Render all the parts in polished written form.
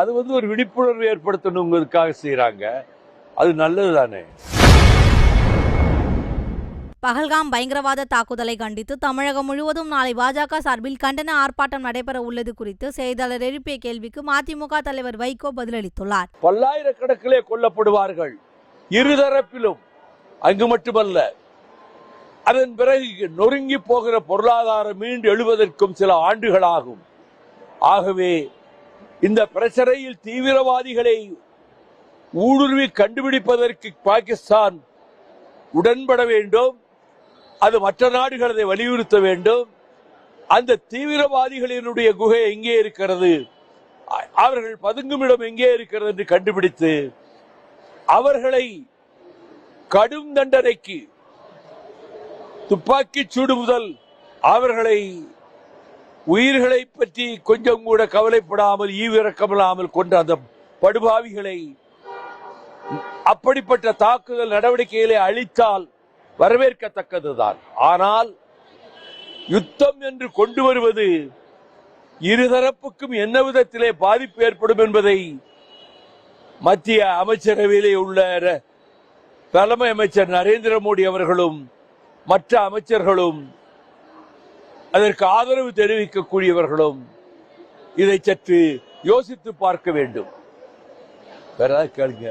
அது ஒரு விழிப்புணர்வு ஏற்படுத்தணுங்கிறதுக்காக செய்யறாங்க. அது நல்லதுதானே. பஹல்காம் பயங்கரவாத தாக்குதலை கண்டித்து தமிழகம் முழுவதும் நாளை பாஜக சார்பில் கண்டன ஆர்ப்பாட்டம் நடைபெற உள்ளது குறித்து செய்தியாளர் எழுப்பிய கேள்விக்கு மதிமுக தலைவர் வைகோ பதிலளித்துள்ளார். பல்லாயிரக்கணக்கிலே கொல்லப்படுவார்கள் இருதரப்பிலும். அங்கு மட்டுமல்ல, அதன் பிறகு நொறுங்கி போகிற பொருளாதாரம் மீண்டு எழுவதற்கும் சில ஆண்டுகளாகும். ஆகவே இந்த பிரச்சனையில் தீவிரவாதிகளை ஊடுருவி கண்டுபிடிப்பதற்கு பாகிஸ்தான் உடன்பட வேண்டும். அது மற்ற நாடுகள் அதை வலியுறுத்த வேண்டும். அந்த தீவிரவாதிகளினுடைய குகை எங்கே இருக்கிறது, அவர்கள் பதுங்குமிடம் எங்கே இருக்கிறது என்று கண்டுபிடித்து அவர்களை கடும் தண்டனைக்கு, துப்பாக்கி சூடு முதல் அவர்களை உயிர்களை பற்றி கொஞ்சம் கூட கவலைப்படாமல் ஈவிரக்கமில்லாமல் கொண்ட அந்த படுபாவிகளை அப்படிப்பட்ட தாக்குதல் நடவடிக்கைகளை அளித்தால் வரவேற்கத்தக்கதுதான். ஆனால் யுத்தம் என்று கொண்டு வருவது இருதரப்புக்கும் என்ன விதத்திலே பாதிப்பு ஏற்படும் என்பதை மத்திய அமைச்சரவையிலே உள்ள தலைமை அமைச்சர் நரேந்திர மோடி அவர்களும் மற்ற அமைச்சர்களும் அதற்கு ஆதரவு தெரிவிக்கக்கூடியவர்களும் இதை சற்று யோசித்து பார்க்க வேண்டும். வேற ஏதாவது கேளுங்க.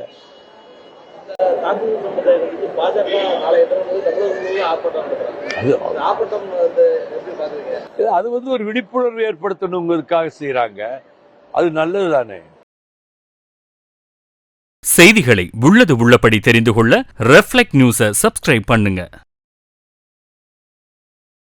அது ஒரு விழிப்புணர்வு ஏற்படுத்தணுங்கிறதுக்காக செய்யறாங்க. அது நல்லதுதானே. செய்திகளை உள்ளது உள்ளபடி தெரிந்து கொள்ள ரெஃப்ளெக்ட் நியூஸை சப்ஸ்கிரைப் பண்ணுங்க.